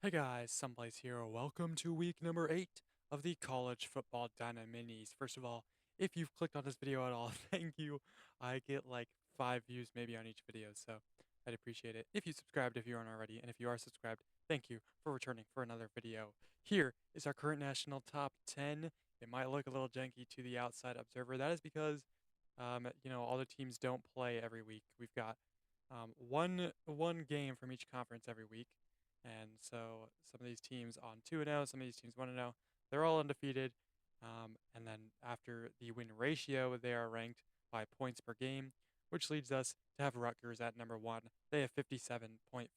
Hey guys, Someplace here. Welcome to week number 8 of the College Football Dynaminis. First of all, if you've clicked on this video at all, thank you. I get like 5 views maybe on each video, so I'd appreciate it. If you subscribed if you aren't already, and if you are subscribed, thank you for returning for another video. Here is our current national top 10. It might look a little janky to the outside observer. That is because, all the teams don't play every week. We've got one game from each conference every week. And so some of these teams on 2-0, some of these teams 1-0, they're all undefeated. And then after the win ratio, they are ranked by points per game, which leads us to have Rutgers at number 1. They have 57.5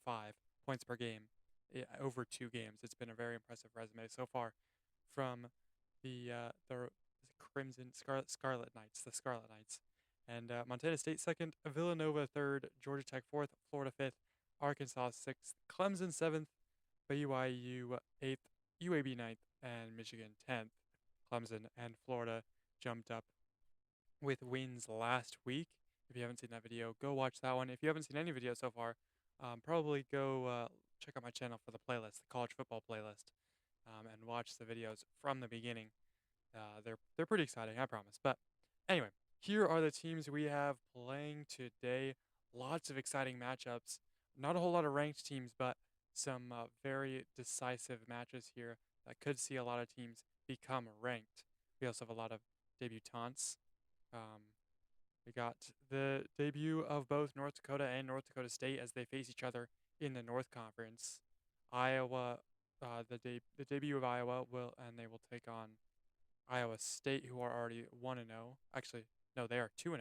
points per game over 2 games. It's been a very impressive resume so far from the Scarlet Knights, the Scarlet Knights. And Montana State second, Villanova third, Georgia Tech fourth, Florida fifth, Arkansas sixth, Clemson seventh, BYU eighth, UAB ninth, and Michigan 10th. Clemson and Florida jumped up with wins last week. If you haven't seen that video, go watch that one. If you haven't seen any video so far, probably go check out my channel for the playlist, the college football playlist, and watch the videos from the beginning. They're pretty exciting, I promise. But anyway, here are the teams we have playing today. Lots of exciting matchups. Not a whole lot of ranked teams, but some very decisive matches here that could see a lot of teams become ranked. We also have a lot of debutantes. We got the debut of both North Dakota and North Dakota State as they face each other in the North Conference. Iowa, the debut of Iowa they will take on Iowa State, who are already 1-0. Actually, no, they are 2-0,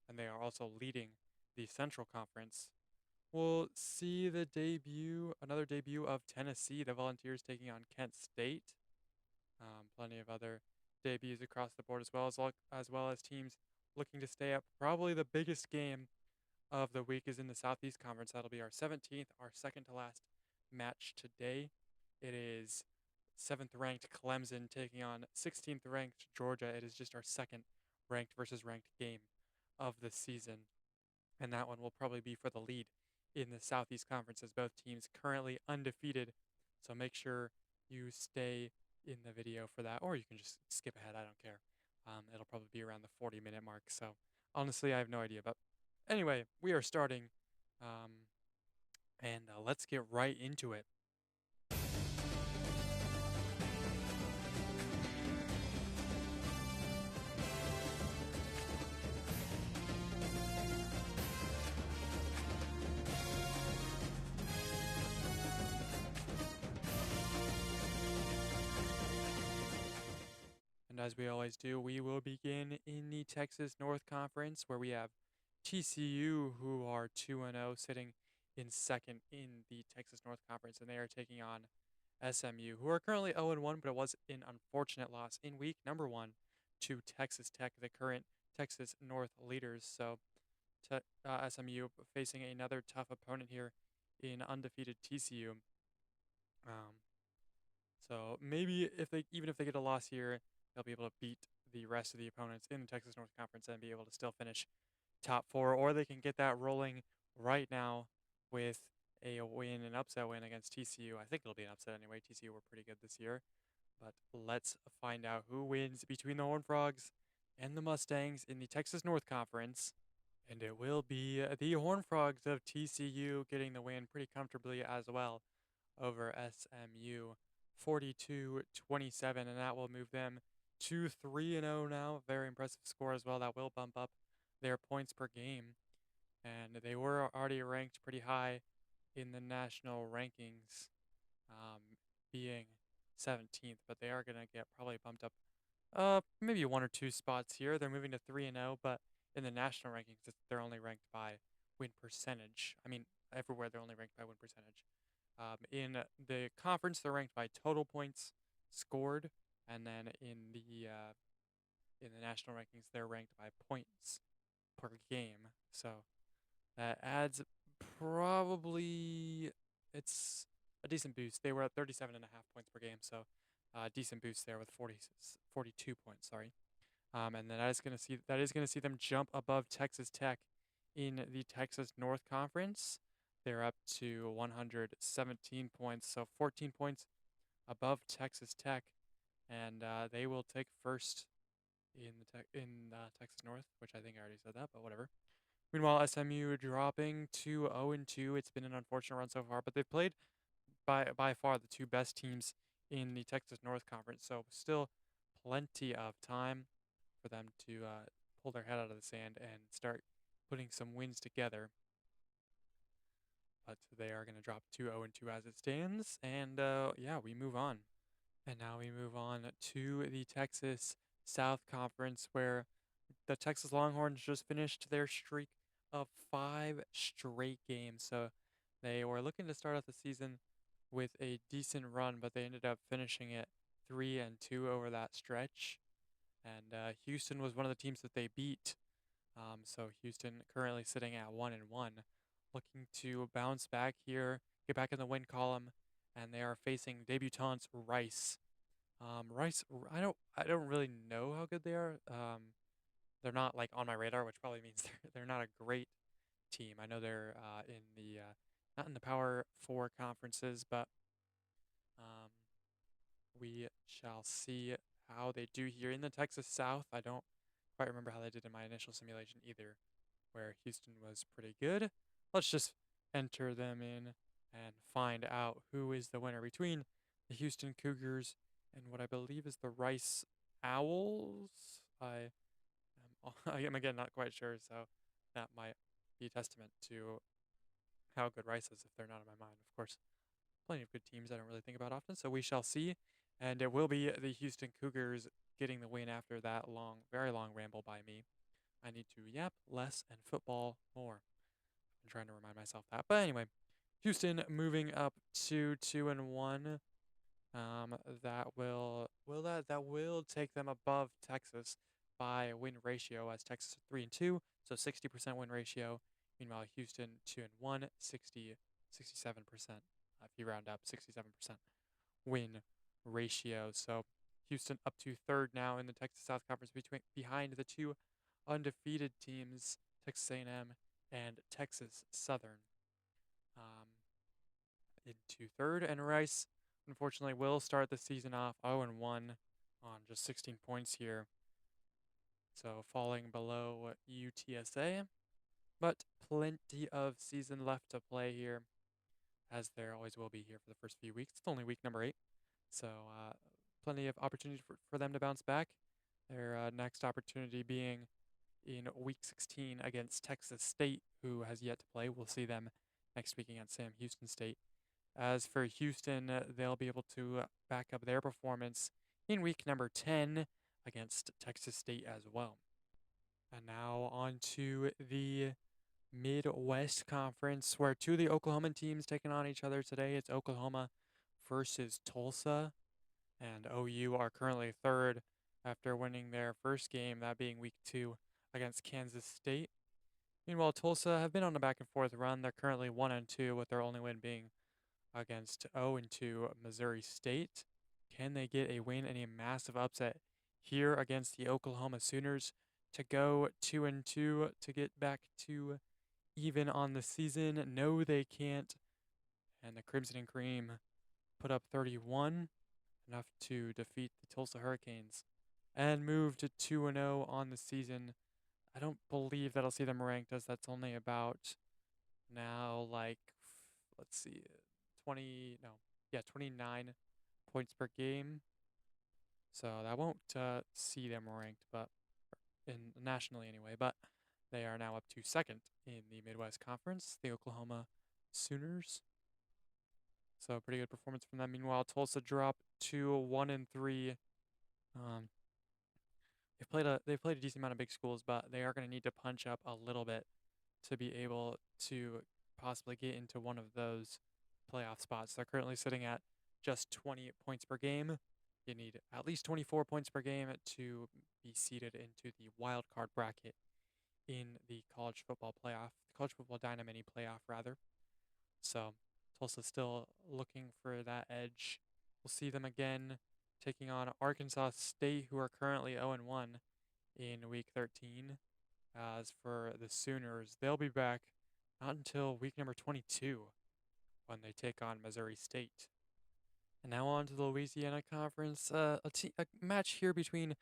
and they are also leading the Central Conference. We'll see another debut of Tennessee, the Volunteers taking on Kent State. Plenty of other debuts across the board as well as teams looking to stay up. Probably the biggest game of the week is in the Southeast Conference. That'll be our 17th, our second to last match today. It is 7th ranked Clemson taking on 16th ranked Georgia. It is just our second ranked versus ranked game of the season. And that one will probably be for the lead in the Southeast Conference as both teams currently undefeated. So make sure you stay in the video for that, or you can just skip ahead. I don't care. It'll probably be around the 40-minute mark. So honestly, I have no idea. But anyway, we are starting, and let's get right into it. And as we always do, we will begin in the Texas North Conference, where we have TCU, who are 2-0, sitting in second in the Texas North Conference, and they are taking on SMU, who are currently 0-1, but it was an unfortunate loss in week number 1 to Texas Tech, the current Texas North leaders. So SMU facing another tough opponent here in undefeated TCU. So maybe even if they get a loss here, they'll be able to beat the rest of the opponents in the Texas North Conference and be able to still finish top 4, or they can get that rolling right now with an upset win against TCU. I think it'll be an upset anyway. TCU were pretty good this year. But let's find out who wins between the Horned Frogs and the Mustangs in the Texas North Conference. And it will be the Horned Frogs of TCU getting the win pretty comfortably as well over SMU, 42-27, and that will move them to 3-0 now. Very impressive score as well. That will bump up their points per game. And they were already ranked pretty high in the national rankings, being 17th, but they are going to get probably bumped up maybe 1 or 2 spots here. They're moving to 3-0, but in the national rankings, they're only ranked by win percentage. I mean, everywhere they're only ranked by win percentage. In the conference, they're ranked by total points scored, and then in the national rankings, they're ranked by points per game. So that adds probably it's a decent boost. They were at 37.5 points per game, so decent boost there with 42 points. Sorry, and then that is going to see them jump above Texas Tech in the Texas North Conference. They're up to 117 points, so 14 points above Texas Tech, and they will take first in Texas North, which I think I already said that, but whatever. Meanwhile, SMU dropping to 0-2. It's been an unfortunate run so far, but they've played by far the two best teams in the Texas North Conference, so still plenty of time for them to pull their head out of the sand and start putting some wins together. But they are going to drop to 0-2 as it stands, and yeah, we move on. And now we move on to the Texas South Conference, where the Texas Longhorns just finished their streak of 5 straight games. So they were looking to start off the season with a decent run, but they ended up finishing it 3-2 over that stretch. And Houston was one of the teams that they beat. So Houston currently sitting at 1-1, looking to bounce back here, get back in the win column, and they are facing debutants Rice. Rice, I don't really know how good they are. They're not like on my radar, which probably means they're not a great team. I know they're in the not in the Power Four conferences, but um, we shall see how they do here in the Texas South. I don't quite remember how they did in my initial simulation either, where Houston was pretty good. Let's just enter them in and find out who is the winner between the Houston Cougars and what I believe is the Rice Owls. I am again not quite sure, so that might be a testament to how good Rice is if they're not in my mind. Of course, plenty of good teams I don't really think about often, so we shall see. And it will be the Houston Cougars getting the win after that long, very long ramble by me. I need to yap less and football more. I'm trying to remind myself that. But anyway, Houston moving up to 2-1. That will take them above Texas by a win ratio, as Texas is 3-2, so 60% win ratio. Meanwhile, Houston 2-1, 67%. If you round up, 67% win ratio. So Houston up to third now in the Texas South Conference, behind the two undefeated teams, Texas A&M and Texas Southern. Into third, and Rice unfortunately will start the season off 0-1 on just 16 points here. So falling below UTSA, but plenty of season left to play here, as there always will be here for the first few weeks. It's only week number 8, so plenty of opportunity for them to bounce back. Their next opportunity being in week 16 against Texas State, who has yet to play. We'll see them next week against Sam Houston State. As for Houston, they'll be able to back up their performance in week number 10 against Texas State as well. And now on to the Midwest Conference, where two of the Oklahoma teams taking on each other today. It's Oklahoma versus Tulsa, and OU are currently third after winning their first game, that being week 2 against Kansas State. Meanwhile, Tulsa have been on a back and forth run. They're currently 1-2, with their only win being against 0-2 Missouri State. Can they get a win and a massive upset here against the Oklahoma Sooners to go 2-2 to get back to even on the season? No, they can't. And the Crimson and Cream put up 31, enough to defeat the Tulsa Hurricanes and move to 2-0 on the season. I don't believe that'll see them ranked, as that's only about now, like, let's see, 29 points per game. So that won't see them ranked, but nationally anyway. But they are now up to second in the Midwest Conference, the Oklahoma Sooners. So pretty good performance from them. Meanwhile, Tulsa dropped to 1-3. They've played a decent amount of big schools, but they are going to need to punch up a little bit to be able to possibly get into one of those playoff spots. They're currently sitting at just 20 points per game. You need at least 24 points per game to be seeded into the wild card bracket in the college football Dynamini playoff rather. So Tulsa's still looking for that edge. We'll see them again taking on Arkansas State, who are currently 0-1 in week 13. As for the Sooners, they'll be back not until week number 22 when they take on Missouri State. And now on to the Louisiana Conference. A match here between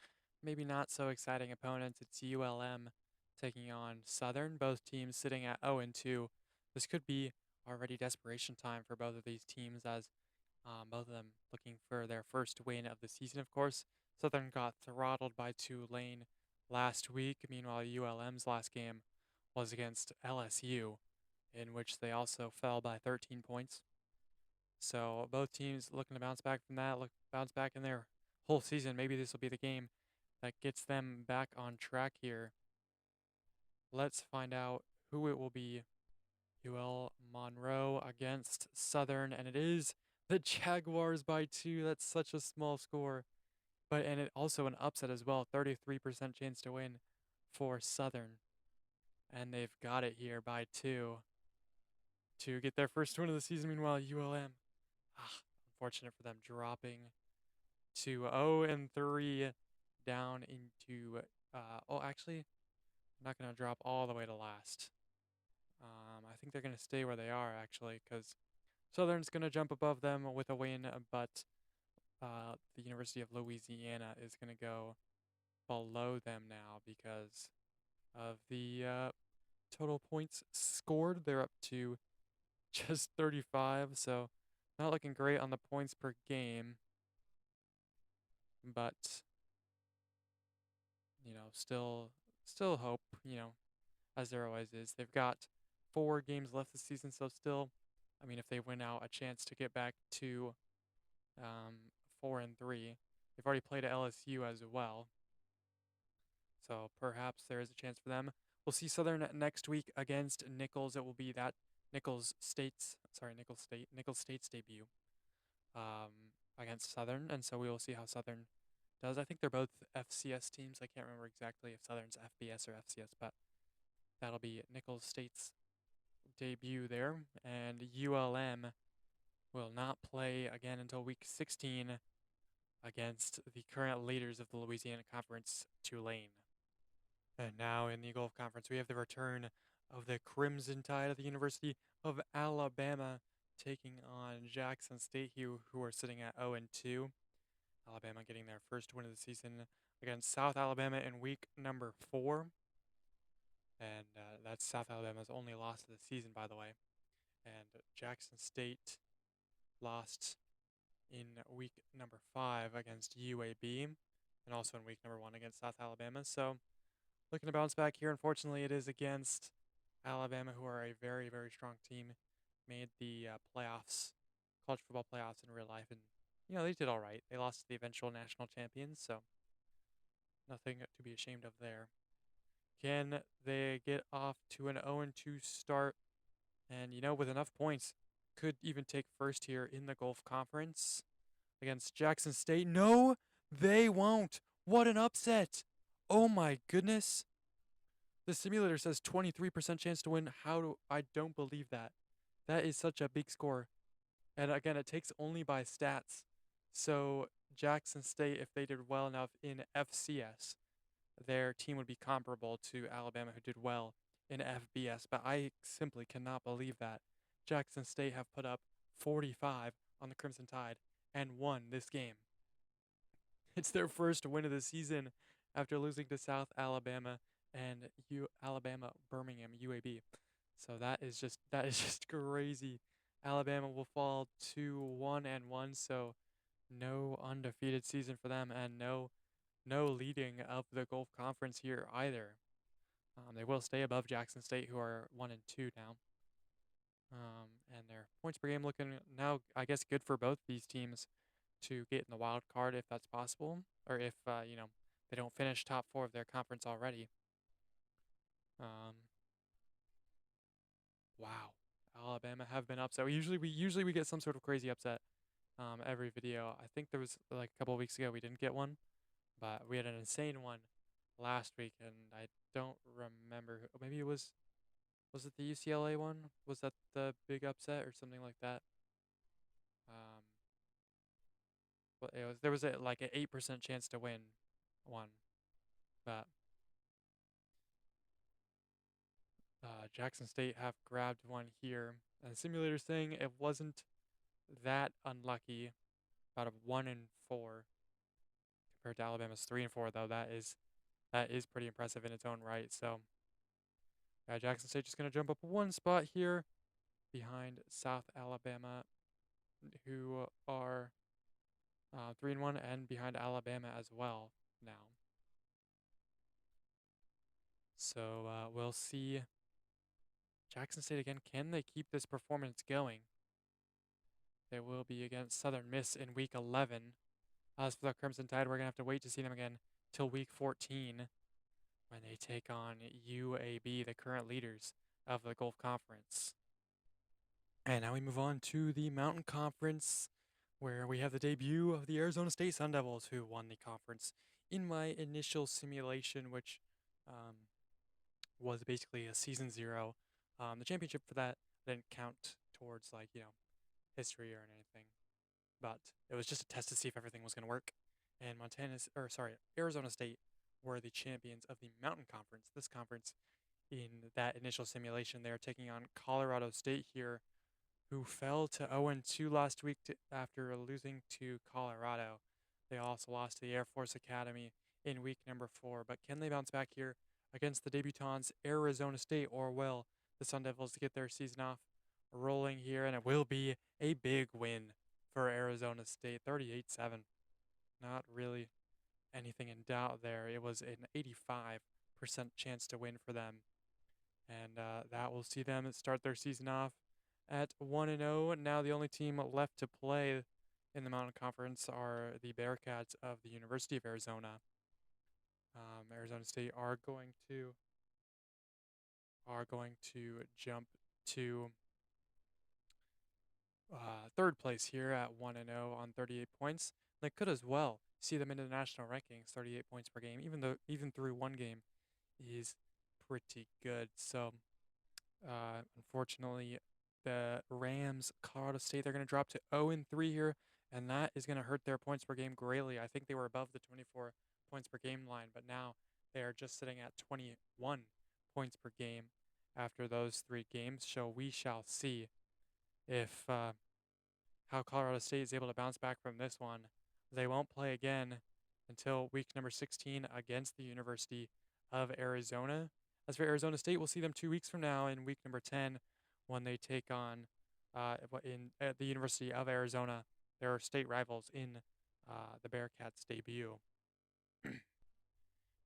maybe not so exciting opponents. It's ULM taking on Southern. Both teams sitting at 0-2. This could be already desperation time for both of these teams, as both of them looking for their first win of the season, of course. Southern got throttled by Tulane last week. Meanwhile, ULM's last game was against LSU, in which they also fell by 13 points. So both teams looking to bounce back from that, bounce back in their whole season. Maybe this will be the game that gets them back on track here. Let's find out who it will be. UL Monroe against Southern, and it is the Jaguars by 2. That's such a small score. And it also an upset as well. 33% chance to win for Southern. And they've got it here by 2 to get their first win of the season. Meanwhile, ULM, unfortunate for them, dropping to 0-3 down into, actually, I'm not going to drop all the way to last. I think they're going to stay where they are, actually, because Southern's going to jump above them with a win, but the University of Louisiana is going to go below them now because of the total points scored. They're up to just 35, so not looking great on the points per game, but still hope, as there always is. They've got 4 games left this season, so still, if they win out, a chance to get back to 4-3. They've already played at LSU as well, so perhaps there is a chance for them. We'll see Southern next week against Nicholls. It will be that Nicholls State's debut against Southern, and so we will see how Southern does. I think they're both FCS teams. I can't remember exactly if Southern's FBS or FCS, but that'll be Nicholls State's debut there. And ULM will not play again until week 16 against the current leaders of the Louisiana Conference, Tulane. And now in the Gulf Conference, we have the return of the Crimson Tide of the University of Alabama taking on Jackson State, who are sitting at 0-2. Alabama getting their first win of the season against South Alabama in week number 4. And that's South Alabama's only loss of the season, by the way. And Jackson State lost in week number 5 against UAB, and also in week number 1 against South Alabama. So looking to bounce back here. Unfortunately, it is against Alabama, who are a very, very strong team. Made the playoffs, college football playoffs in real life, and they did all right. They lost to the eventual national champions, so nothing to be ashamed of there. Can they get off to an 0-2 start? And, with enough points, could even take first here in the Gulf Conference against Jackson State. No, they won't. What an upset. Oh, my goodness. The simulator says 23% chance to win. I don't believe that. That is such a big score. And again, it takes only by stats. So Jackson State, if they did well enough in FCS, their team would be comparable to Alabama, who did well in FBS. But I simply cannot believe that. Jackson State have put up 45 on the Crimson Tide and won this game. It's their first win of the season after losing to South Alabama and Alabama Birmingham UAB. So that is just crazy. Alabama will fall to 1-1, so no undefeated season for them, and no leading of the Gulf Conference here either. They will stay above Jackson State, who are 1-2 now. And their points per game looking now, I guess, good for both these teams to get in the wild card if that's possible, or if they don't finish top 4 of their conference already. Wow, Alabama have been upset. We usually get some sort of crazy upset every video. I think there was like a couple of weeks ago we didn't get one, but we had an insane one last week, and I don't remember. Maybe it was it the UCLA one? Was that the big upset or something like that? But there was like an 8% chance to win one, but Jackson State have grabbed one here, and the simulator's saying it wasn't that unlucky. About a 1-4 compared to Alabama's 3-4, though. That is pretty impressive in its own right. So, Jackson State just gonna jump up one spot here behind South Alabama, who are 3-1, and behind Alabama as well now. So we'll see. Jackson State again. Can they keep this performance going? They will be against Southern Miss in Week 11. As for the Crimson Tide, we're gonna have to wait to see them again till Week 14 when they take on UAB, the current leaders of the Gulf Conference. And now we move on to the Mountain Conference, where we have the debut of the Arizona State Sun Devils, who won the conference in my initial simulation, which was basically a season 0. The championship for that didn't count towards history or anything, but it was just a test to see if everything was going to work. And Arizona State were the champions of the Mountain Conference. This conference, in that initial simulation, they are taking on Colorado State here, who fell to 0-2 last week after losing to Colorado. They also lost to the Air Force Academy in week number 4. But can they bounce back here against the debutants Arizona State, or will the Sun Devils get their season off rolling here? And it will be a big win for Arizona State, 38-7. Not really anything in doubt there. It was an 85% chance to win for them. And that will see them start their season off at 1-0. Now the only team left to play in the Mountain Conference are the Bearcats of the University of Arizona. Arizona State are going to jump to third place here at 1-0 on 38 points. They could as well see them into the national rankings, 38 points per game, even through one game is pretty good. So unfortunately, the Rams, Colorado State, they're going to drop to 0-3 here, and that is going to hurt their points per game greatly. I think they were above the 24 points per game line, but now they are just sitting at 21 points per game after those 3 games. So we shall see if how Colorado State is able to bounce back from this one. They won't play again until week number 16 against the University of Arizona. As for Arizona State, we'll see them 2 weeks from now in week number 10 when they take on at the University of Arizona, their state rivals in the Bearcats debut.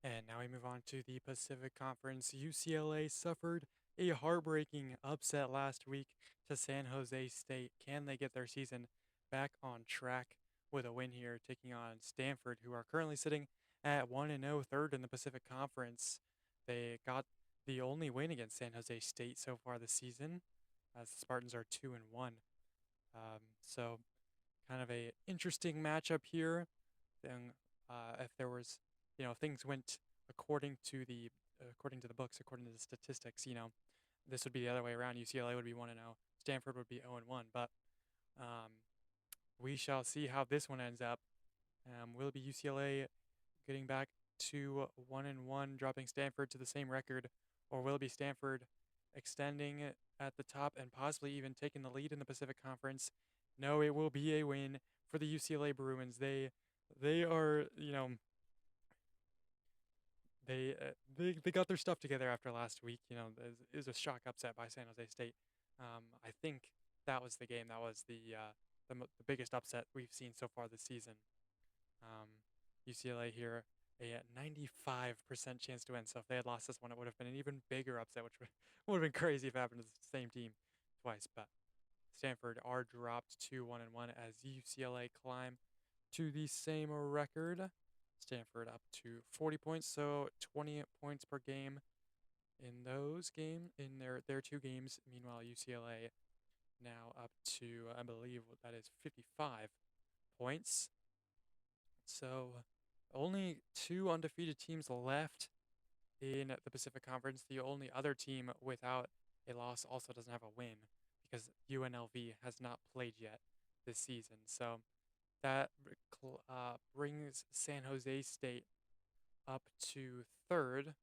And now we move on to the Pacific Conference. UCLA suffered a heartbreaking upset last week to San Jose State. Can they get their season back on track with a win here, taking on Stanford, who are currently sitting at 1-0, third in the Pacific Conference? They got the only win against San Jose State so far this season, as the Spartans are 2-1. So kind of a interesting matchup here. Then, if there was, things went according to the books, according to the statistics, this would be the other way around. UCLA would be 1-0, Stanford would be 0-1. But we shall see how this one ends up. Will it be UCLA getting back to 1-1, dropping Stanford to the same record, or will it be Stanford extending at the top and possibly even taking the lead in the Pacific Conference? No, it will be a win for the UCLA Bruins. They are, they got their stuff together after last week. It was a shock upset by San Jose State. I think that was the game. That was the biggest upset we've seen so far this season. UCLA here, a 95% chance to win. So if they had lost this one, it would have been an even bigger upset, which would have been crazy if it happened to the same team twice. But Stanford are dropped to 1-1 as UCLA climb to the same record. Stanford up to 40 points, so 20 points per game in their 2 games. Meanwhile, UCLA now up to, I believe that is 55 points. So only 2 undefeated teams left in the Pacific Conference. The only other team without a loss also doesn't have a win, because UNLV has not played yet this season. So that brings San Jose State up to third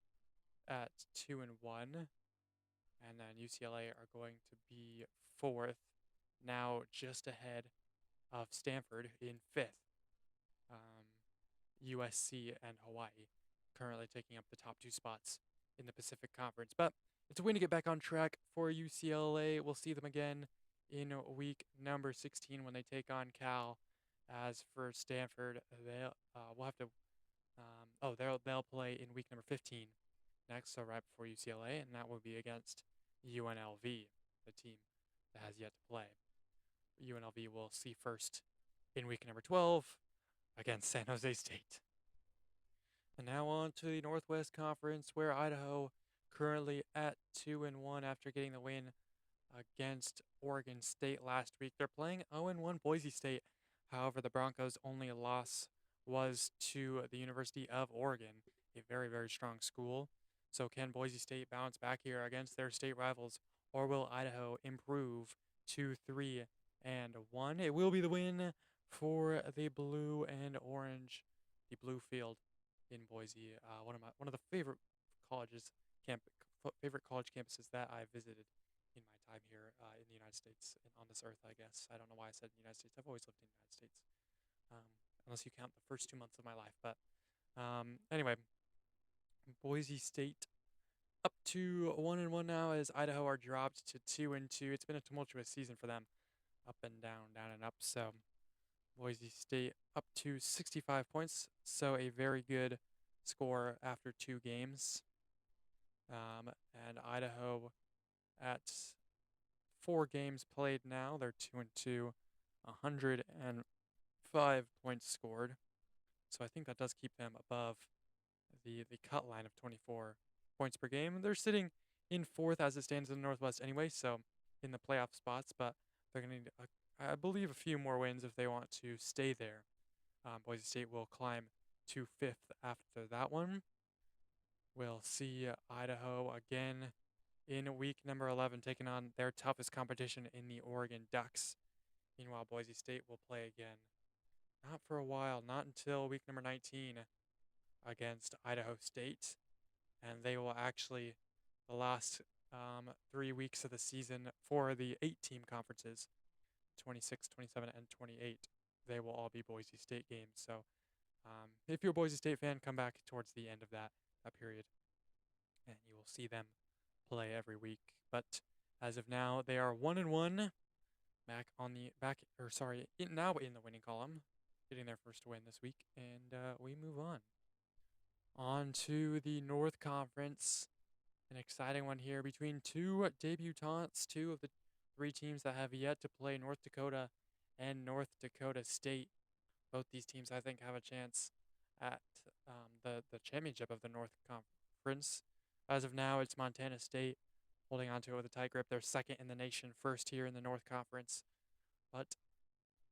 at 2-1. and then UCLA are going to be fourth, now just ahead of Stanford in fifth. USC and Hawaii currently taking up the top two spots in the Pacific Conference. But it's a win to get back on track for UCLA. We'll see them again in week number 16 when they take on Cal. As for Stanford, we'll have to. They'll play in week number 15 next, so right before UCLA, and that will be against UNLV, the team that has yet to play. UNLV will see first in week number 12 against San Jose State. And now on to the Northwest Conference, where Idaho currently at 2-1 after getting the win against Oregon State last week. They're playing 0-1 Boise State. However, the Broncos' only loss was to the University of Oregon, a very, very strong school. So can Boise State bounce back here against their state rivals, or will Idaho improve to 3-1? It will be the win for the blue and orange, the blue field in Boise. One of the favorite favorite college campuses that I visited in my time here in the United States and on this earth, I guess. I don't know why I said the United States. I've always lived in the United States, unless you count the first 2 months of my life. But anyway, Boise State up to 1-1 now as Idaho are dropped to 2-2. It's been a tumultuous season for them, up and down, down and up. So Boise State up to 65 points, so a very good score after 2 games. And Idaho at 4 games played now, they're 2-2, 105 points scored. So I think that does keep them above the cut line of 24 points per game. They're sitting in 4th as it stands in the Northwest anyway, so in the playoff spots, but they're going to need, I believe, a few more wins if they want to stay there. Boise State will climb to 5th after that one. We'll see Idaho again in week number 11 taking on their toughest competition in the Oregon Ducks. Meanwhile, Boise State will play again. Not for a while, not until week number 19 against Idaho State. And they will actually, the last 3 weeks of the season for the 8-team conferences, 26, 27, and 28, they will all be Boise State games. So if you're a Boise State fan, come back towards the end of that period, and you will see them play every week. But as of now, they are 1-1, now in the winning column, getting their first win this week, and we move on. On to the North Conference, an exciting one here between 2 debutantes, 2 of the 3 teams that have yet to play, North Dakota and North Dakota State. Both these teams, I think, have a chance at the championship of the North Conference. As of now, it's Montana State holding on to it with a tight grip. They're second in the nation, first here in the North Conference. But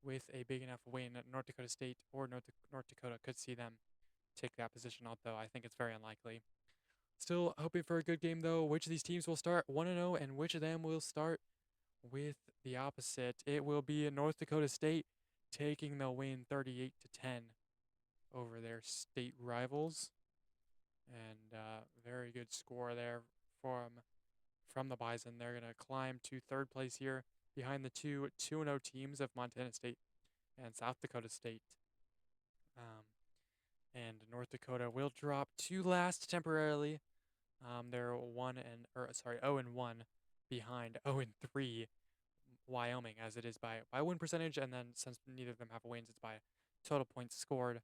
with a big enough win, North Dakota State or North Dakota could see them take that position, although I think it's very unlikely. Still hoping for a good game, though. Which of these teams will start 1-0 and which of them will start with the opposite? It will be North Dakota State taking the win 38-10 over their state rivals. And very good score there from the Bison. They're going to climb to 3rd place here behind the 2-0 teams of Montana State and South Dakota State. And North Dakota will drop to last temporarily. They're 0-1 behind 0-3 Wyoming, as it is by win percentage, and then since neither of them have wins, it's by total points scored.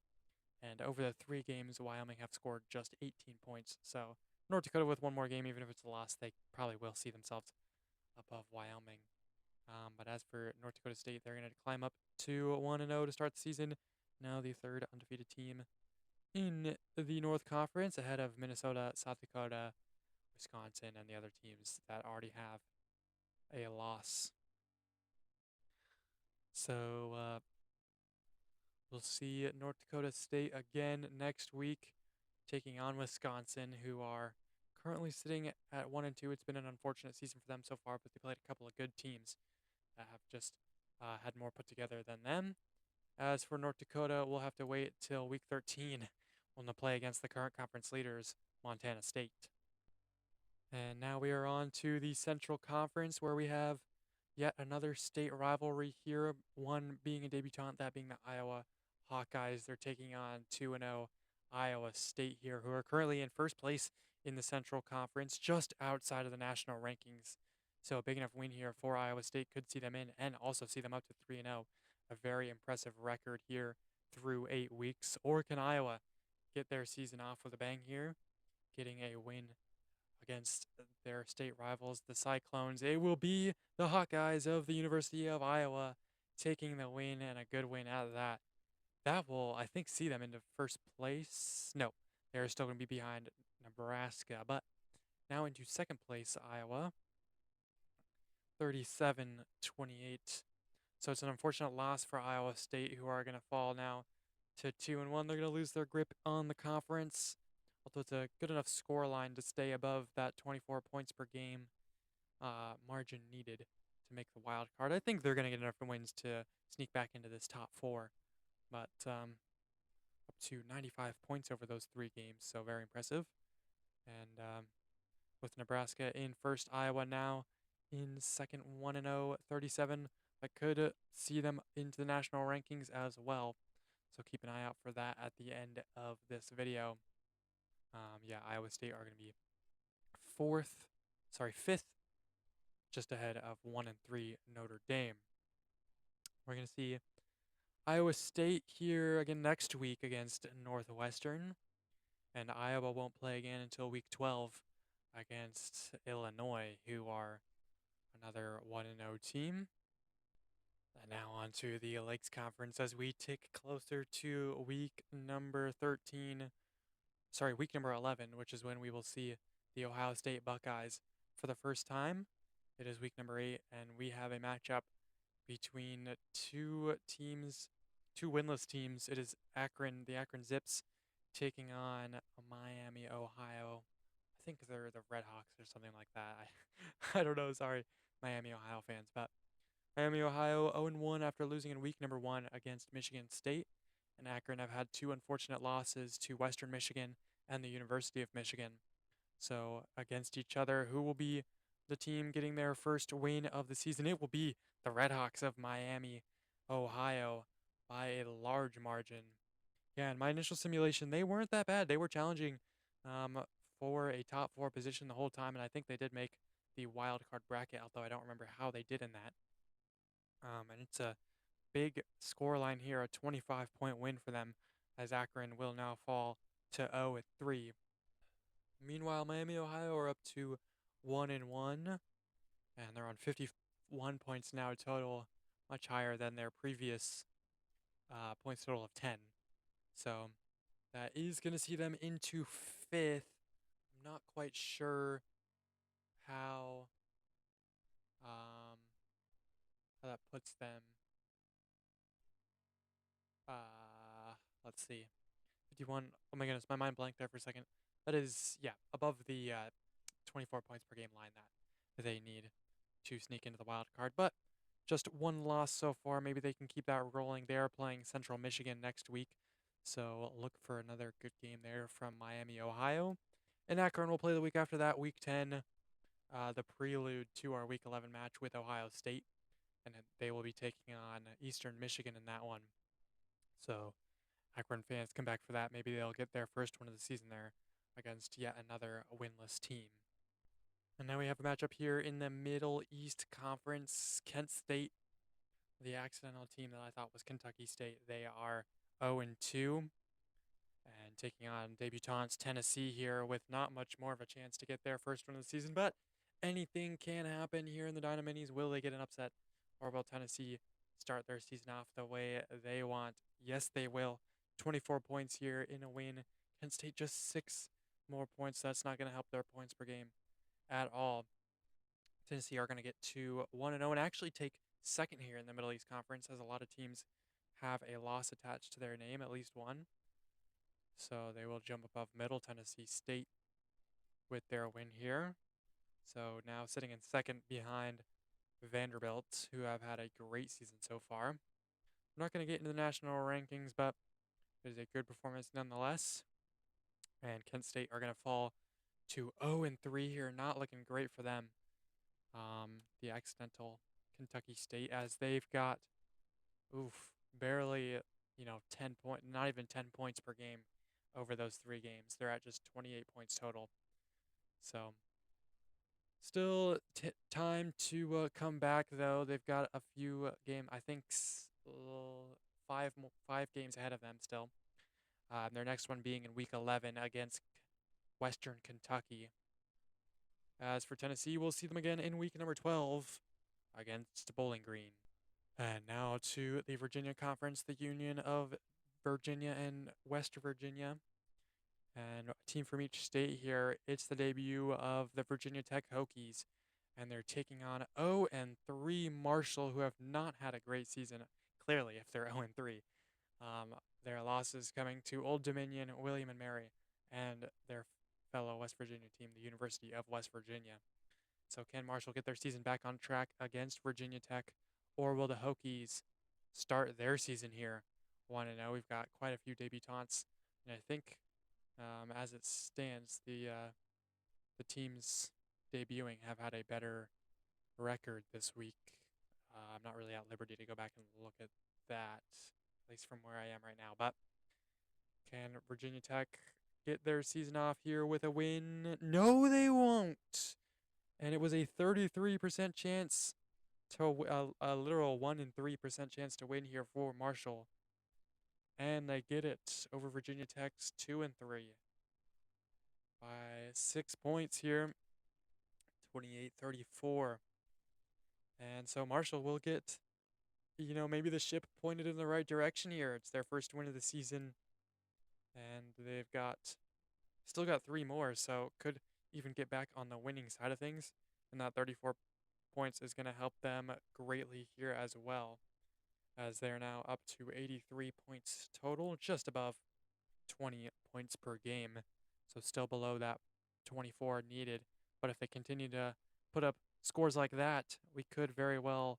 And over the 3 games, Wyoming have scored just 18 points. So North Dakota with one more game, even if it's a loss, they probably will see themselves above Wyoming. But as for North Dakota State, they're going to climb up to 1-0 to start the season. Now the 3rd undefeated team in the North Conference, ahead of Minnesota, South Dakota, Wisconsin, and the other teams that already have a loss. So we'll see North Dakota State again next week, taking on Wisconsin, who are currently sitting at 1-2. It's been an unfortunate season for them so far, but they played a couple of good teams that have just had more put together than them. As for North Dakota, we'll have to wait till week 13 when they'll play against the current conference leaders, Montana State. And now we are on to the Central Conference where we have yet another state rivalry here, one being a debutant, that being the Iowa Hawkeyes. They're taking on 2-0 Iowa State here, who are currently in first place in the Central Conference, just outside of the national rankings. So a big enough win here for Iowa State could see them in and also see them up to 3-0. A very impressive record here through 8 weeks. Or can Iowa get their season off with a bang here, getting a win against their state rivals, the Cyclones? It will be the Hawkeyes of the University of Iowa taking the win, and a good win out of that. That will, I think, see them into first place. No, they're still going to be behind Nebraska, but now into second place, Iowa, 37-28. So it's an unfortunate loss for Iowa State, who are going to fall now to 2-1. They're going to lose their grip on the conference, although it's a good enough score line to stay above that 24 points per game margin needed to make the wild card. I think they're going to get enough wins to sneak back into this top four, but up to 95 points over those 3 games, so very impressive. And with Nebraska in first, Iowa now in second, 1-0, 37. I could see them into the national rankings as well, so keep an eye out for that at the end of this video. Yeah, Iowa State are going to be fifth, just ahead of 1-3 Notre Dame. We're going to see Iowa State here again next week against Northwestern, and Iowa won't play again until week 12 against Illinois, who are another 1-0 team. And now on to the Lakes Conference as we tick closer to week number 11, which is when we will see the Ohio State Buckeyes for the first time. It is week number 8, and we have a matchup between two winless teams. It is the Akron Zips, taking on Miami, Ohio. I think they're the Red Hawks or something like that. I don't know, sorry, Miami, Ohio fans. But Miami, Ohio 0-1 after losing in week number 1 against Michigan State. And Akron have had 2 unfortunate losses to Western Michigan and the University of Michigan. So against each other, who will be the team getting their first win of the season? It will be the Red Hawks of Miami, Ohio, by a large margin. Yeah, in my initial simulation, they weren't that bad. They were challenging for a top 4 position the whole time, and I think they did make the wild card bracket, although I don't remember how they did in that. And it's a big score line here, a 25-point win for them, as Akron will now fall to 0-3. Meanwhile, Miami, Ohio are up to 1-1, and they're on 51 points now total, much higher than their previous points total of 10. So that is going to see them into 5th. I'm not quite sure how that puts them. Let's see. 51. Oh my goodness, my mind blanked there for a second. That is, yeah, above the 24 points per game line that they need to sneak into the wild card. But just 1 loss so far. Maybe they can keep that rolling. They are playing Central Michigan next week, so look for another good game there from Miami, Ohio. And Akron will play the week after that, week 10, the prelude to our week 11 match with Ohio State. And they will be taking on Eastern Michigan in that one. So Akron fans come back for that. Maybe they'll get their first win of the season there against yet another winless team. And now we have a matchup here in the Middle East Conference. Kent State, the accidental team that I thought was Kentucky State, they are 0-2. And taking on debutants Tennessee here with not much more of a chance to get their first win of the season. But anything can happen here in the Dynaminis. Will they get an upset? Or will Tennessee start their season off the way they want? Yes, they will. 24 points here in a win. Kent State just 6 more points. That's not going to help their points per game at all. Tennessee are going to get to 1-0 and actually take second here in the Middle East Conference, as a lot of teams have a loss attached to their name, at least one. So they will jump above Middle Tennessee State with their win here. So now sitting in second behind Vanderbilt, who have had a great season so far. I'm not going to get into the national rankings, but it is a good performance nonetheless. And Kent State are going to fall to 0-3 here, not looking great for them. The accidental Kentucky State, as they've got, barely, not even 10 points per game over those 3 games. They're at just 28 points total. So still time to come back, though. They've got a few I think 5 games ahead of them still. Their next one being in Week 11 against Western Kentucky. As for Tennessee, we'll see them again in week number 12 against Bowling Green. And now to the Virginia Conference, the Union of Virginia and West Virginia. And a team from each state here. It's the debut of the Virginia Tech Hokies. And they're taking on 0-3 Marshall, who have not had a great season, clearly, if they're 0-3. Their losses coming to Old Dominion, William and Mary, and their fellow West Virginia team, the University of West Virginia. So can Marshall get their season back on track against Virginia Tech, or will the Hokies start their season here 1-0? We've got quite a few debutantes, and I think as it stands, the teams debuting have had a better record this week. I'm not really at liberty to go back and look at that, at least from where I am right now. But can Virginia Tech get their season off here with a win? No, they won't. And it was a 33% chance to a literal 1-3% chance to win here for Marshall. And they get it over Virginia Tech's 2-3 by 6 points here, 28-34. And so Marshall will get, maybe the ship pointed in the right direction here. It's their first win of the season, and they've still got 3 more, so could even get back on the winning side of things. And that 34 points is going to help them greatly here as well, as they're now up to 83 points total, just above 20 points per game. So still below that 24 needed. But if they continue to put up scores like that, we could very well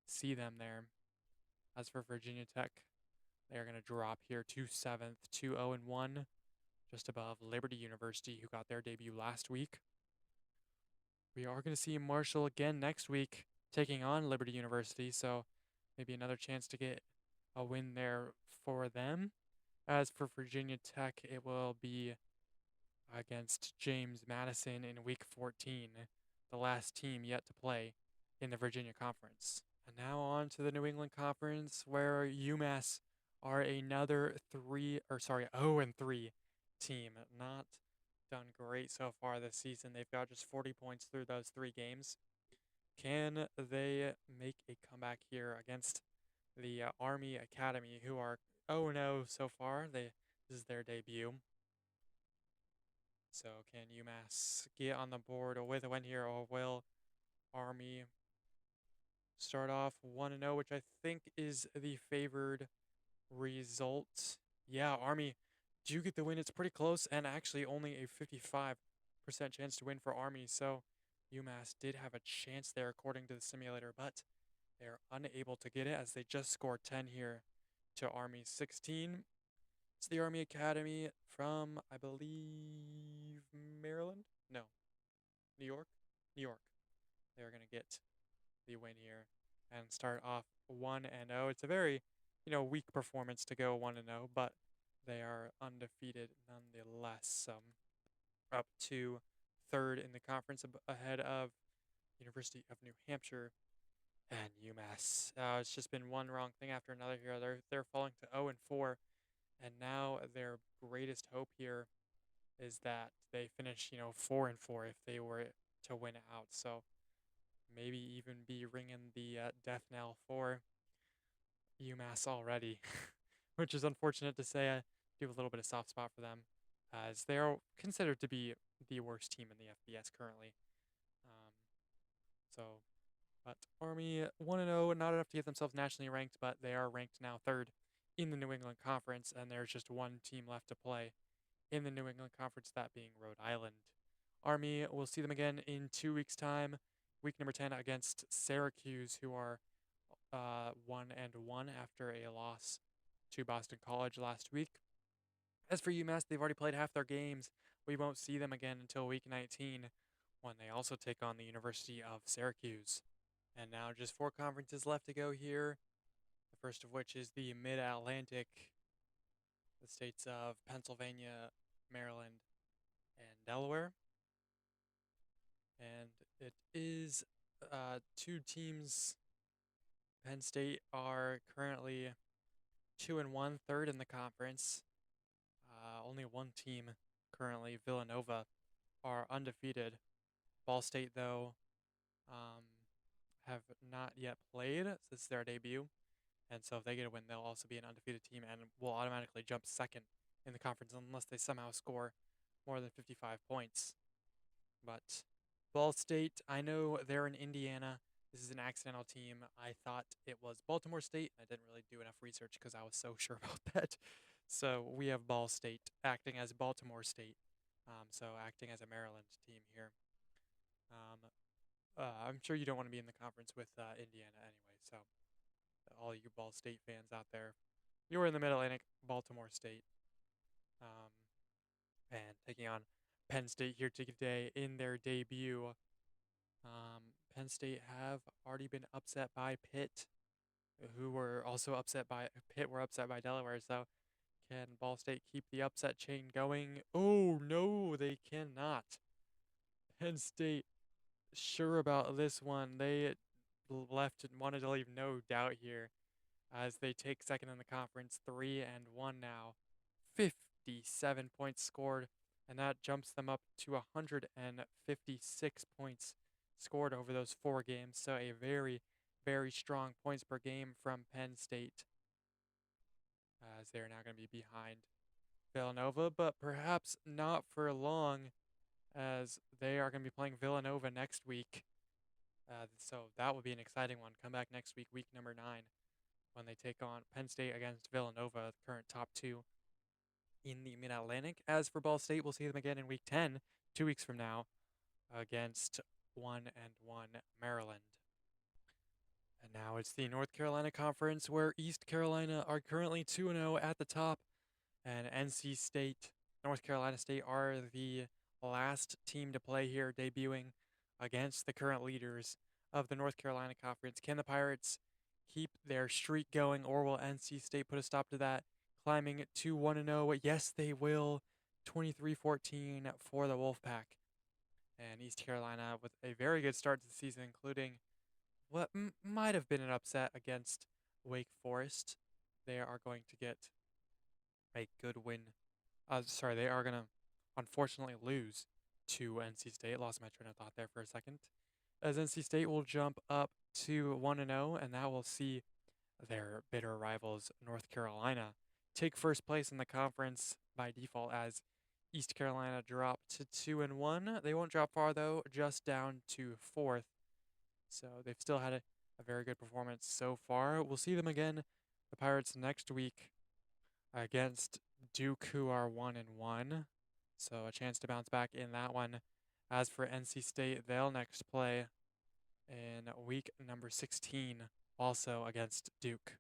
see them there. As for Virginia Tech, they're going to drop here to 7th, 2-0-1, just above Liberty University, who got their debut last week. We are going to see Marshall again next week, taking on Liberty University, so maybe another chance to get a win there for them. As for Virginia Tech, it will be against James Madison in Week 14, the last team yet to play in the Virginia Conference. And now on to the New England Conference, where UMass are another 0-3 team. Not done great so far this season. They've got just 40 points through those 3 games. Can they make a comeback here against the Army Academy, who are 0-0 so far? This is their debut. So can UMass get on the board with a win here, or will Army start off 1-0, which I think is the favored result? Yeah, Army do get the win. It's pretty close, and actually only a 55% chance to win for Army. So UMass did have a chance there according to the simulator, but they're unable to get it as they just scored 10 here to Army's 16. It's the Army Academy from, I believe, Maryland? No. New York? New York. They're going to get the win here and start off 1-0. It's a very, weak performance to go 1-0, but they are undefeated nonetheless. Up to 3rd in the conference, ahead of University of New Hampshire and UMass. It's just been one wrong thing after another here. They're falling to 0-4, and now their greatest hope here is that they finish, 4-4 if they were to win out. So maybe even be ringing the death knell for UMass already, which is unfortunate to say. I do have a little bit of soft spot for them, as they are considered to be the worst team in the FBS currently. But Army 1-0, not enough to get themselves nationally ranked, but they are ranked now 3rd in the New England Conference, and there's just one team left to play in the New England Conference, that being Rhode Island. Army, we'll see them again in 2 weeks' time, week number 10 against Syracuse, who are 1-1 after a loss to Boston College last week. As for UMass, they've already played half their games, we won't see them again until week 19 when they also take on the University of Syracuse. And now just 4 conferences left to go here. The first of which is the Mid-Atlantic, the states of Pennsylvania, Maryland, and Delaware. And it is 2 teams. Penn State are currently 2-1, third in the conference. Only one team currently, Villanova, are undefeated. Ball State, though, um, have not yet played. This is their debut. And so if they get a win, they'll also be an undefeated team and will automatically jump second in the conference unless they somehow score more than 55 points. But Ball State, I know they're in Indiana. This is an accidental team. I thought it was Baltimore State. I didn't really do enough research because I was so sure about that. So we have Ball State acting as Baltimore State. So acting as a Maryland team here. I'm sure you don't want to be in the conference with Indiana anyway. So all you Ball State fans out there, you were in the Mid-Atlantic, Baltimore State, and taking on Penn State here today in their debut. Penn State have already been upset by Pitt, who were also upset by Delaware. So can Ball State keep the upset chain going? Oh no, they cannot. Penn State sure about this one. They left and wanted to leave no doubt here as they take second in the conference, 3-1 now. 57 points scored, and that jumps them up to 156 points scored over those 4 games. So a very, very strong points per game from Penn State, as they're now going to be behind Villanova, but perhaps not for long, as they are going to be playing Villanova next week. So that will be an exciting one. Come back next week, week number 9, when they take on Penn State against Villanova, the current top 2 in the Mid-Atlantic. As for Ball State, we'll see them again in week 10, 2 weeks from now, against 1-1 Maryland. And now it's the North Carolina Conference, where East Carolina are currently 2-0 at the top, and NC State, North Carolina State are the last team to play here, debuting against the current leaders of the North Carolina Conference. Can the Pirates keep their streak going, or will NC State put a stop to that, climbing to 1-0? Yes, they will. 23-14 for the Wolfpack. And East Carolina with a very good start to the season, including what might have been an upset against Wake Forest. They are going to get a good win. They are going to unfortunately lose to NC State. Lost my train of thought there for a second. As NC State will jump up to 1-0, and that will see their bitter rivals, North Carolina, take first place in the conference by default, as East Carolina drop to 2-1. They won't drop far, though, just down to 4th. So they've still had a very good performance so far. We'll see them again, the Pirates, next week against Duke, who are 1-1. So a chance to bounce back in that one. As for NC State, they'll next play in week number 16, also against Duke.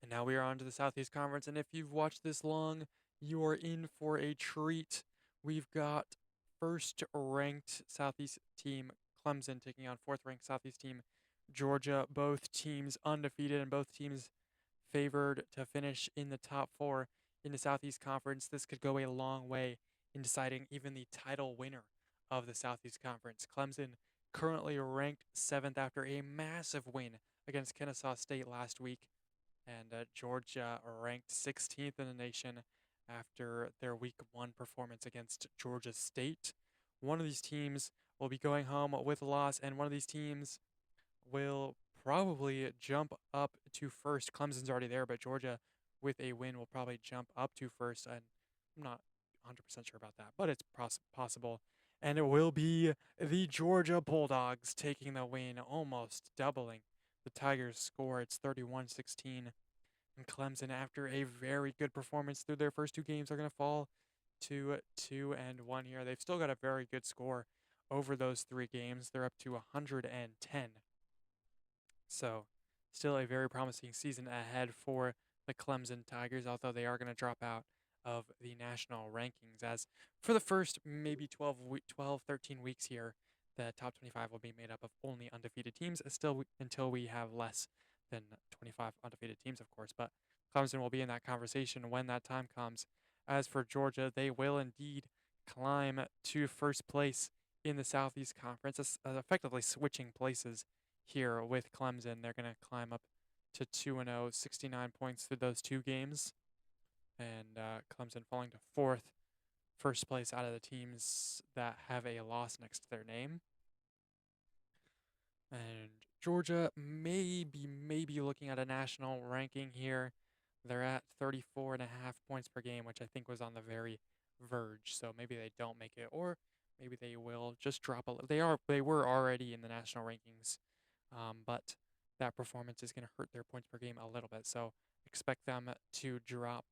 And now we are on to the Southeast Conference, and if you've watched this long, you are in for a treat. We've got first-ranked Southeast team Clemson taking on fourth-ranked Southeast team Georgia. Both teams undefeated, and both teams favored to finish in the top 4 in the Southeast Conference. This could go a long way in deciding even the title winner of the Southeast Conference. Clemson currently ranked 7th after a massive win against Kennesaw State last week, and Georgia ranked 16th in the nation after their week 1 performance against Georgia State. One of these teams will be going home with a loss, and one of these teams will probably jump up to first. Clemson's already there, but Georgia with a win will probably jump up to first, and I'm not 100% sure about that, but it's possible. And it will be the Georgia Bulldogs taking the win, almost doubling the Tigers' score. It's 31-16. And Clemson, after a very good performance through their first 2 games, are going to fall to 2-1 here. They've still got a very good score over those 3 games. They're up to 110. So still a very promising season ahead for the Clemson Tigers, although they are going to drop out of the national rankings. As for the first maybe 12, 13 weeks here, the top 25 will be made up of only undefeated teams, until we have less than 25 undefeated teams, of course. But Clemson will be in that conversation when that time comes. As for Georgia, they will indeed climb to first place in the Southeast Conference, effectively switching places here with Clemson. They're going to climb up to 2-0, 69 points through those two games, and Clemson falling to first place out of the teams that have a loss next to their name. And Georgia maybe looking at a national ranking here. They're at 34.5 points per game, which I think was on the very verge. So maybe they don't make it, or maybe they will just drop a little. They were already in the national rankings, but that performance is going to hurt their points per game a little bit. So expect them to drop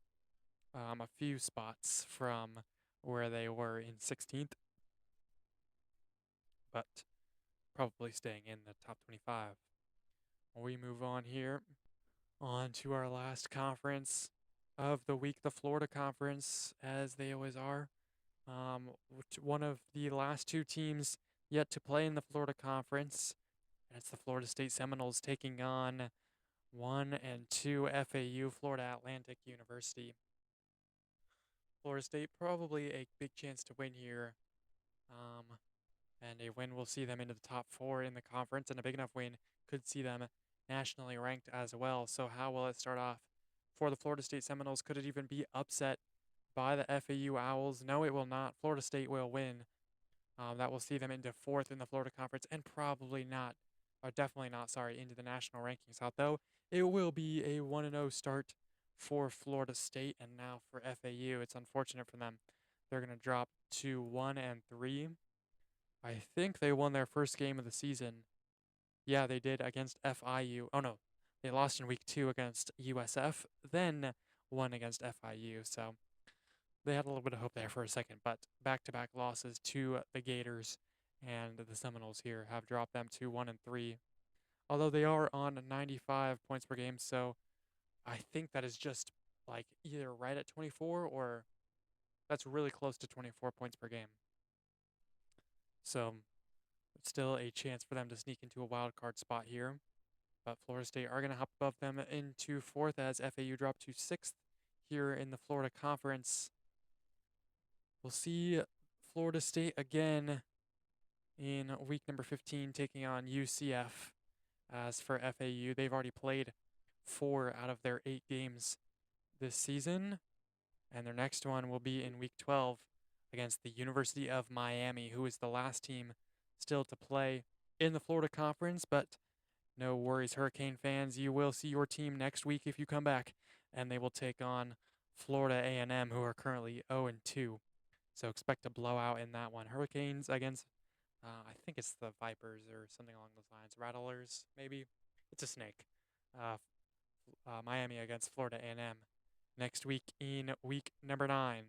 a few spots from where they were in 16th, but probably staying in the top 25. We move on here, on to our last conference of the week, the Florida Conference, as they always are. One of the last two teams yet to play in the Florida Conference, and it's the Florida State Seminoles taking on 1 and 2 FAU, Florida Atlantic University. Florida State probably a big chance to win here. And a win will see them into the top 4 in the conference, and a big enough win could see them nationally ranked as well. So how will it start off for the Florida State Seminoles? Could it even be upset by the FAU Owls? No, it will not. Florida State will win. That will see them into 4th in the Florida Conference, and probably not, or definitely not, into the national rankings. Although it will be a 1-0 start for Florida State, and now for FAU, it's unfortunate for them. They're going to drop to 1 and 3. I think they won their first game of the season. Yeah, they did against FIU. Oh no, they lost in week 2 against USF, then won against FIU. So they had a little bit of hope there for a second, but back-to-back losses to the Gators, and the Seminoles here have dropped them to 1 and 3. Although they are on 95 points per game, so I think that is just like either right at 24 or that's really close to 24 points per game. So still a chance for them to sneak into a wild card spot here. But Florida State are going to hop above them into 4th as FAU drop to 6th here in the Florida Conference. We'll see Florida State again in week number 15 taking on UCF. As for FAU, they've already played 4 out of their 8 games this season, and their next one will be in week 12 against the University of Miami, who is the last team still to play in the Florida Conference. But no worries, Hurricane fans, you will see your team next week if you come back, and they will take on Florida A&M, who are currently 0-2. So expect a blowout in that one. Hurricanes against, I think it's the Vipers or something along those lines. Rattlers, maybe? It's a snake. Miami against Florida A&M next week in week number 9.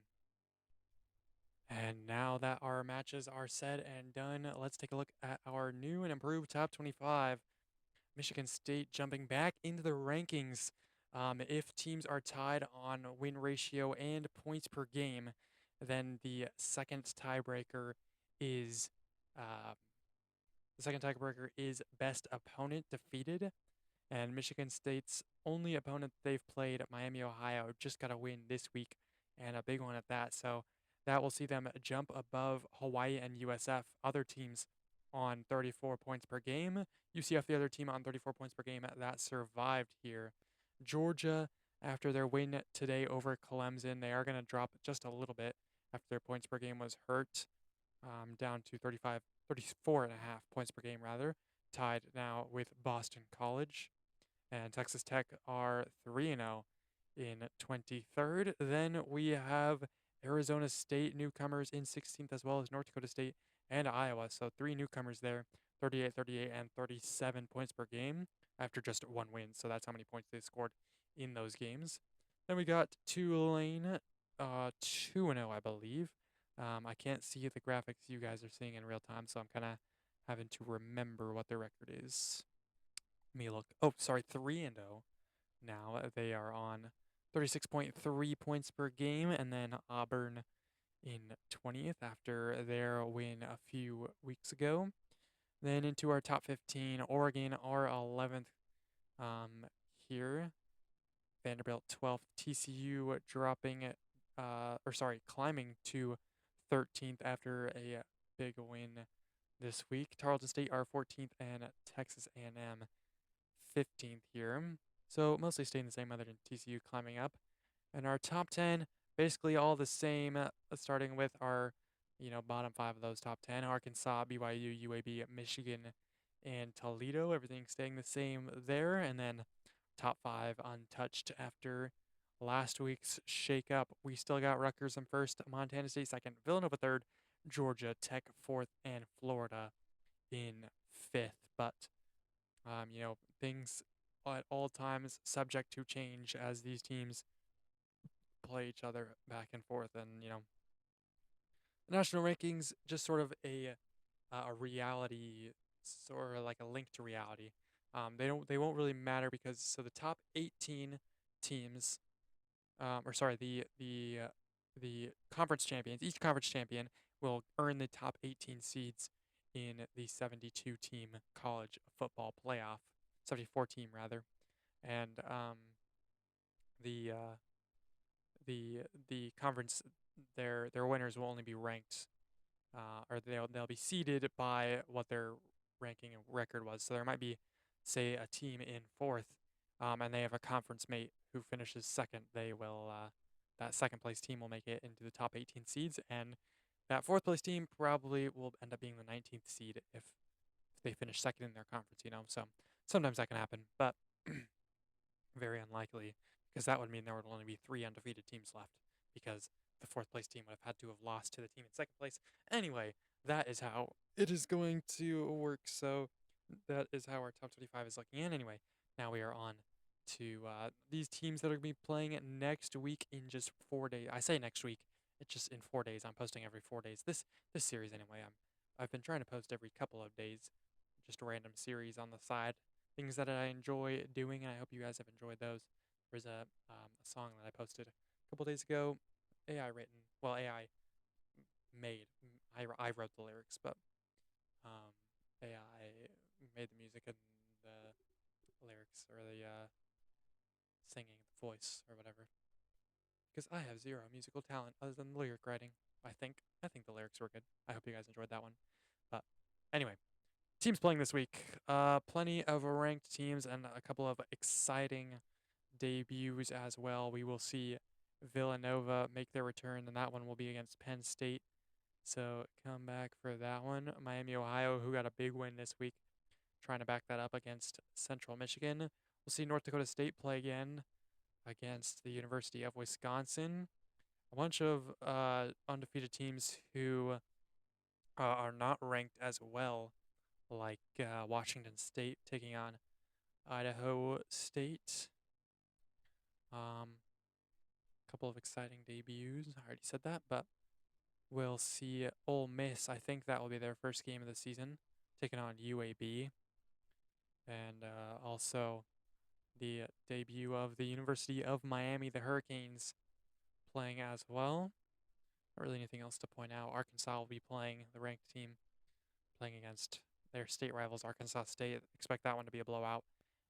And now that our matches are said and done, let's take a look at our new and improved top 25. Michigan State jumping back into the rankings. If teams are tied on win ratio and points per game, then the second tiebreaker is best opponent defeated. And Michigan State's only opponent they've played, Miami, Ohio, just got a win this week, and a big one at that. So that will see them jump above Hawaii and USF, other teams on 34 points per game. UCF, the other team, on 34 points per game that survived here. Georgia, after their win today over Clemson, they are going to drop just a little bit after their points per game was hurt, down to 34.5 points per game, rather. Tied now with Boston College. And Texas Tech are 3-0 in 23rd. Then we have Arizona State newcomers in 16th, as well as North Dakota State and Iowa. So 3 newcomers there, 38, 38, and 37 points per game after just 1 win. So that's how many points they scored in those games. Then we got Tulane, 2-0, I believe. I can't see the graphics you guys are seeing in real time, so I'm kind of having to remember what their record is. Let me look. Oh, sorry, 3-0. Now they are on 36.3 points per game, and then Auburn in 20th after their win a few weeks ago. Then into our top 15, Oregon are 11th um, here. Vanderbilt 12th. TCU climbing to 13th after a big win this week. Tarleton State are 14th, and Texas A&M 15th here. So mostly staying the same other than TCU climbing up. And our top 10, basically all the same, starting with our, bottom 5 of those top 10. Arkansas, BYU, UAB, Michigan, and Toledo. Everything staying the same there. And then top 5 untouched after last week's shakeup. We still got Rutgers in first, Montana State second, Villanova third, Georgia Tech fourth, and Florida in fifth. But, things at all times subject to change as these teams play each other back and forth. And, the national rankings just sort of a reality, sort of like a link to reality. They won't really matter because the top 18 teams, the conference champions, each conference champion will earn the top 18 seeds in the 72 team college football playoff, 74 team rather, and the uh, the conference, their winners will only be ranked, or they'll be seeded by what their ranking and record was. So there might be, say, a team in fourth, and they have a conference mate who finishes second. That second place team will make it into the top 18 seeds, and that fourth place team probably will end up being the 19th seed if they finish second in their conference. So sometimes that can happen, but very unlikely, because that would mean there would only be 3 undefeated teams left, because the fourth place team would have had to have lost to the team in second place. Anyway, that is how it is going to work. So that is how our top 25 is looking in. Anyway, now we are on to these teams that are going to be playing next week in just 4 days. I say next week, it's just in 4 days. I'm posting every 4 days. This series anyway. I've been trying to post every couple of days, just a random series on the side, things that I enjoy doing, and I hope you guys have enjoyed those. There's a song that I posted a couple days ago, AI made. I wrote the lyrics, but um, AI made the music and the lyrics, or the singing, the voice, or whatever. Because I have zero musical talent other than lyric writing. I think the lyrics were good. I hope you guys enjoyed that one. But anyway, teams playing this week. Plenty of ranked teams and a couple of exciting debuts as well. We will see Villanova make their return, and that one will be against Penn State. So come back for that one. Miami, Ohio, who got a big win this week, trying to back that up against Central Michigan. We'll see North Dakota State play again against the University of Wisconsin. A bunch of undefeated teams who are not ranked as well, like Washington State taking on Idaho State. Couple of exciting debuts. I already said that, but we'll see Ole Miss. I think that will be their first game of the season, taking on UAB. And also the debut of the University of Miami, the Hurricanes, playing as well. Not really anything else to point out. Arkansas will be playing, the ranked team, playing against their state rivals, Arkansas State. Expect that one to be a blowout.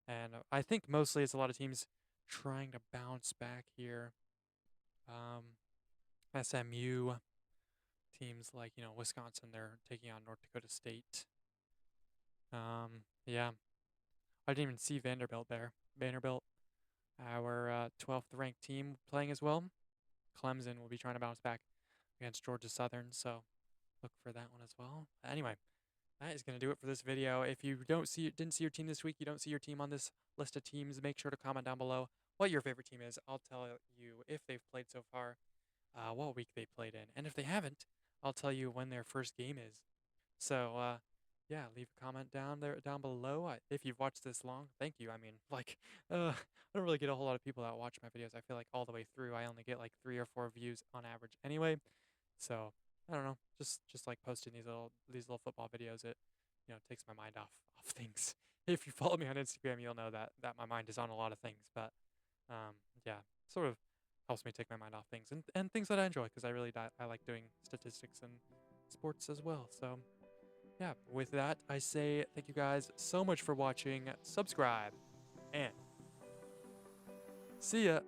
And I think mostly it's a lot of teams trying to bounce back here. SMU, teams like, Wisconsin, they're taking on North Dakota State. Yeah. I didn't even see Vanderbilt there. Vanderbilt, our 12th ranked team, playing as well. Clemson will be trying to bounce back against Georgia Southern, so look for that one as well. Anyway, that is going to do it for this video. If you didn't see your team this week, you don't see your team on this list of teams, make sure to comment down below what your favorite team is. I'll tell you if they've played so far, what week they played in. And if they haven't, I'll tell you when their first game is. So, yeah, leave a comment down below. If you've watched this long, thank you. I mean, I don't really get a whole lot of people that watch my videos. I feel like all the way through, I only get like 3 or 4 views on average anyway. So, I don't know, just like posting these little football videos, it takes my mind off things. If you follow me on Instagram, you'll know that my mind is on a lot of things. But yeah, sort of helps me take my mind off things and things that I enjoy because I like doing statistics and sports as well. So yeah, with that, I say thank you guys so much for watching. Subscribe and see ya.